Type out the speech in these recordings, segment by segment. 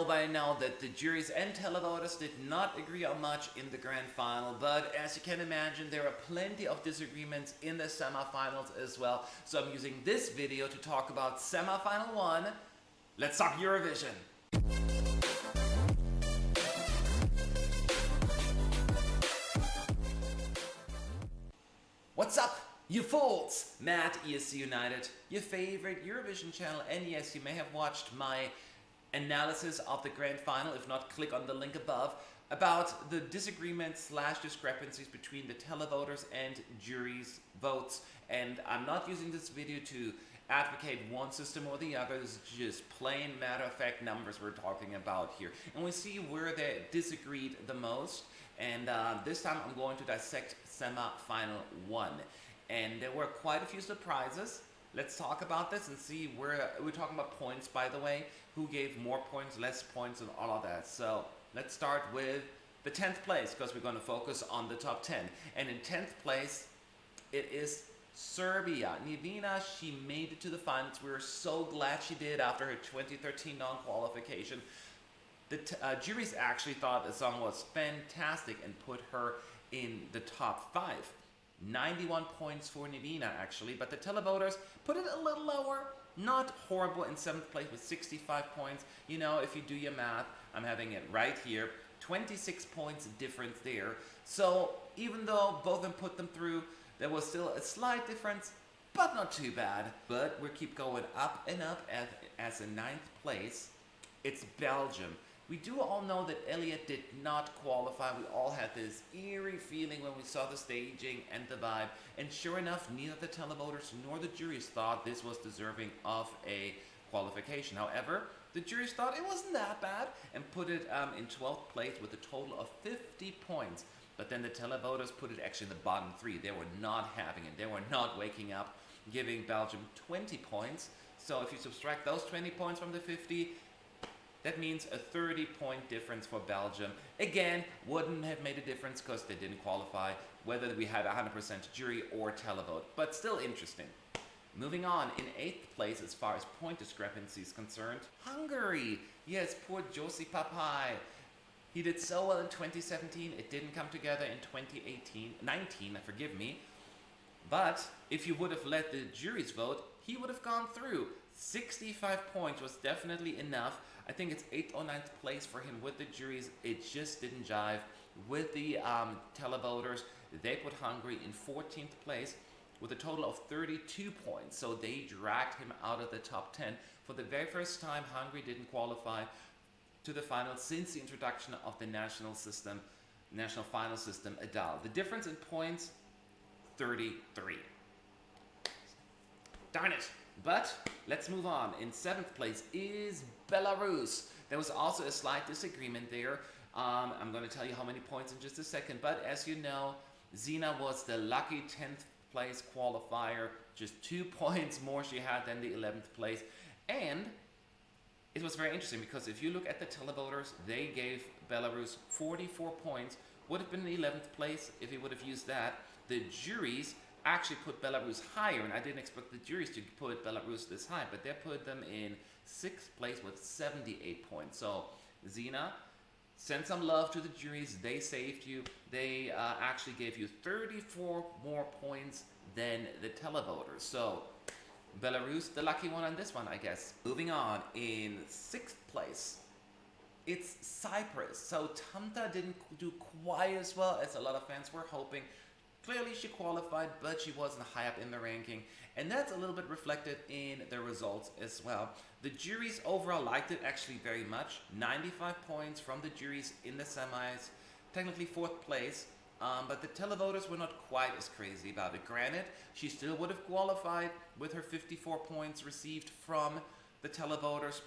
know by now that the juries and televoters did not agree on much in the grand final, but as you can imagine, there are plenty of disagreements in the semifinals as well. So I'm using this video to talk about semifinal 1. Let's talk Eurovision. What's up, you fools? Matt, ESC United, your favorite Eurovision channel, and yes, you may have watched my analysis of the grand final. If not, click on the link above about the disagreements / discrepancies between the televoters and juries' votes. And I'm not using this video to advocate one system or the other. This is just plain matter-of-fact numbers we're talking about here. And we see where they disagreed the most. And this time I'm going to dissect semi-final 1. And there were quite a few surprises. Let's talk about this and see where we're talking about points, by the way. Who gave more points, less points, and all of that. So let's start with the 10th place, because we're going to focus on the top 10. And in 10th place, it is Serbia. Nivina, she made it to the finals. We were so glad she did after her 2013 non-qualification. The juries actually thought the song was fantastic and put her in the top 5. 91 points for Nivina, actually, but the televoters put it a little lower. Not horrible in 7th place with 65 points. You know, if you do your math, I'm having it right here. 26 points difference there. So even though both of them put them through, there was still a slight difference, but not too bad. But we keep going up and up as in 9th place. It's Belgium. We do all know that Elliot did not qualify. We all had this eerie feeling when we saw the staging and the vibe. And sure enough, neither the televoters nor the juries thought this was deserving of a qualification. However, the juries thought it wasn't that bad and put it in 12th place with a total of 50 points. But then the televoters put it actually in the bottom 3. They were not having it. They were not waking up, giving Belgium 20 points. So if you subtract those 20 points from the 50, that means a 30-point difference for Belgium. Again, wouldn't have made a difference because they didn't qualify, whether we had 100% jury or televote, but still interesting. Moving on, in 8th place as far as point discrepancy is concerned, Hungary. Yes, poor Josi Papai. He did so well in 2017, it didn't come together in 19, forgive me. But if you would have let the juries vote, he would have gone through. 65 points was definitely enough. I think it's 8th or 9th place for him with the juries. It just didn't jive with the televoters. They put Hungary in 14th place with a total of 32 points. So they dragged him out of the top 10. For the very first time, Hungary didn't qualify to the final since the introduction of the national final system, ADAL. The difference in points, 33. Darn it. But let's move on. In 7th place is Belarus. There was also a slight disagreement there. I'm going to tell you how many points in just a second. But as you know, Zina was the lucky 10th place qualifier. Just 2 points more she had than the 11th place. And it was very interesting because if you look at the televoters, they gave Belarus 44 points. Would have been the 11th place if he would have used that. The juries actually put Belarus higher, and I didn't expect the juries to put Belarus this high, but they put them in 6th place with 78 points. So Zina, send some love to the juries. They saved you. They actually gave you 34 more points than the televoters. So Belarus, the lucky one on this one, I guess. Moving on, in 6th place, it's Cyprus. So Tamta didn't do quite as well as a lot of fans were hoping. Clearly she qualified, but she wasn't high up in the ranking, and that's a little bit reflected in the results as well. The juries overall liked it actually very much. 95 points from the juries in the semis, technically 4th place, but the televoters were not quite as crazy about it. Granted, she still would have qualified with her 54 points received from the televoters,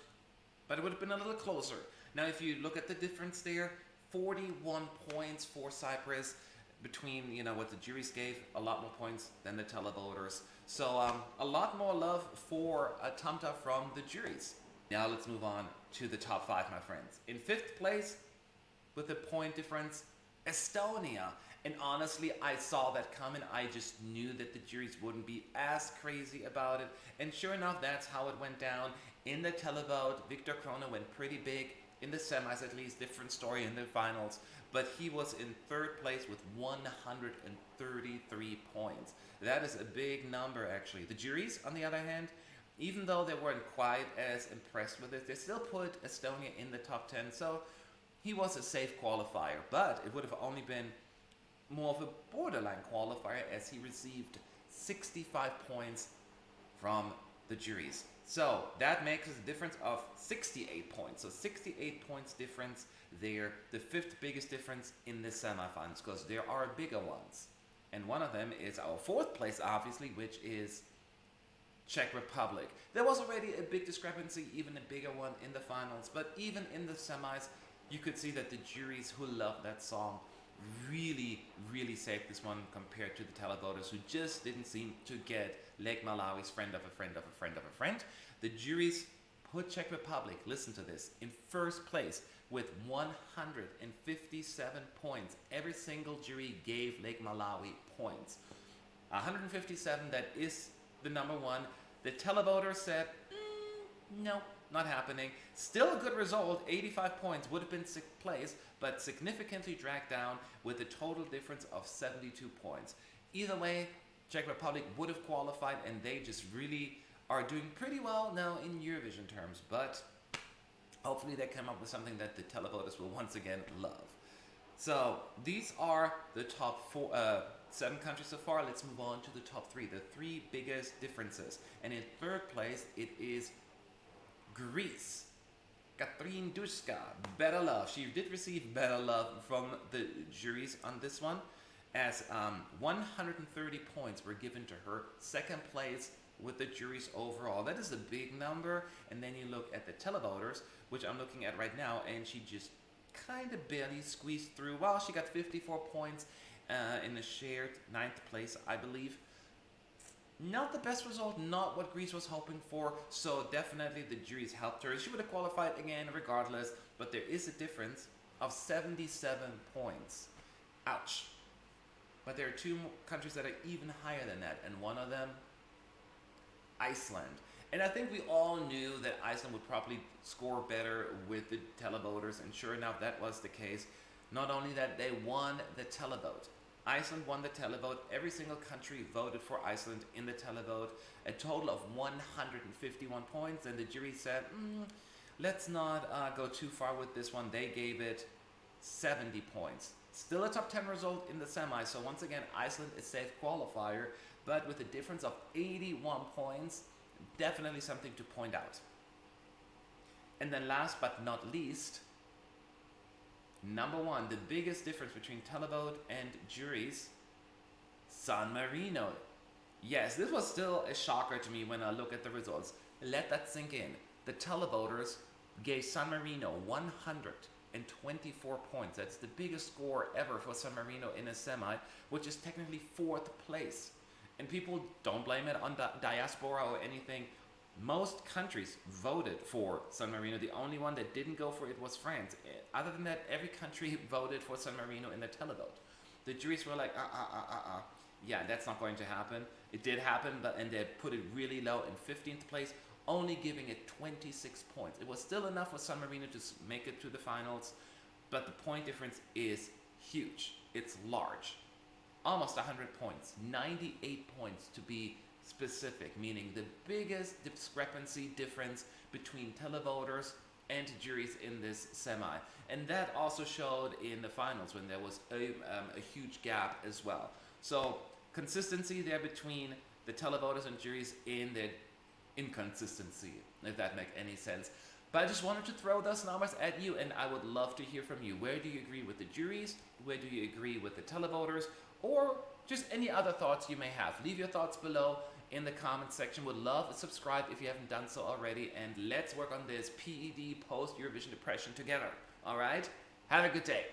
but it would have been a little closer. Now if you look at the difference there, 41 points for Cyprus, between, you know, what the juries gave, a lot more points than the televoters. So a lot more love for Tamta from the juries. Now let's move on to the top 5, my friends. In 5th place, with a point difference, Estonia. And honestly, I saw that coming. I just knew that the juries wouldn't be as crazy about it. And sure enough, that's how it went down. In the televote, Victor Krone went pretty big, in the semis at least, different story in the finals, but he was in third place with 133 points. That is a big number actually. The juries, on the other hand, even though they weren't quite as impressed with it, they still put Estonia in the top 10, so he was a safe qualifier, but it would have only been more of a borderline qualifier as he received 65 points from the juries. So that makes a difference of 68 points. So 68 points difference there, the fifth biggest difference in the semifinals, because there are bigger ones. And one of them is our fourth place, obviously, which is Czech Republic. There was already a big discrepancy, even a bigger one in the finals, but even in the semis, you could see that the juries who loved that song really, really saved this one compared to the televoters who just didn't seem to get Lake Malawi's Friend of a Friend of a Friend of a Friend. The juries put Czech Republic, listen to this, in first place with 157 points. Every single jury gave Lake Malawi points. 157, that is the number one. The televoters said, no, not happening. Still a good result, 85 points, would have been sixth place, but significantly dragged down with a total difference of 72 points. Either way, Czech Republic would have qualified, and they just really are doing pretty well now in Eurovision terms, but hopefully they come up with something that the televoters will once again love. So these are the top 7 countries so far. Let's move on to the top 3, the 3 biggest differences. And in third place, it is Greece. Katrin Duska, better love. She did receive better love from the juries on this one, as 130 points were given to her. Second place with the juries overall. That is a big number. And then you look at the televoters, which I'm looking at right now, and she just kind of barely squeezed through. Well, she got 54 points in a shared 9th place, I believe. Not the best result, not what Greece was hoping for, so definitely the juries helped her. She would have qualified again regardless, but there is a difference of 77 points. Ouch. But there are 2 countries that are even higher than that, and one of them, Iceland. And I think we all knew that Iceland would probably score better with the televoters, and sure enough, that was the case. Not only that, they won the televote. Iceland won the televote. Every single country voted for Iceland in the televote. A total of 151 points, and the jury said, let's not go too far with this one. They gave it 70 points. Still a top 10 result in the semi, so once again, Iceland is safe qualifier, but with a difference of 81 points, definitely something to point out. And then last but not least, number 1, the biggest difference between televote and juries, San Marino. Yes, this was still a shocker to me when I look at the results. Let that sink in. The televoters gave San Marino 124 points. That's the biggest score ever for San Marino in a semi, which is technically 4th place. And people don't blame it on diaspora or anything. Most countries voted for San Marino. The only one that didn't go for it was France. Other than that, every country voted for San Marino in the televote. The juries were like, yeah, that's not going to happen. It did happen, and they put it really low in 15th place, only giving it 26 points. It was still enough for San Marino to make it to the finals, but the point difference is huge. It's large. Almost 100 points, 98 points to be specific, meaning the biggest discrepancy difference between televoters and juries in this semi. And that also showed in the finals when there was a huge gap as well. So consistency there between the televoters and juries in the inconsistency, if that makes any sense. But I just wanted to throw those numbers at you, and I would love to hear from you. Where do you agree with the juries? Where do you agree with the televoters? Or just any other thoughts you may have. Leave your thoughts below in the comment section. Would love to subscribe if you haven't done so already, and let's work on this PED post Eurovision depression together. All right? Have a good day.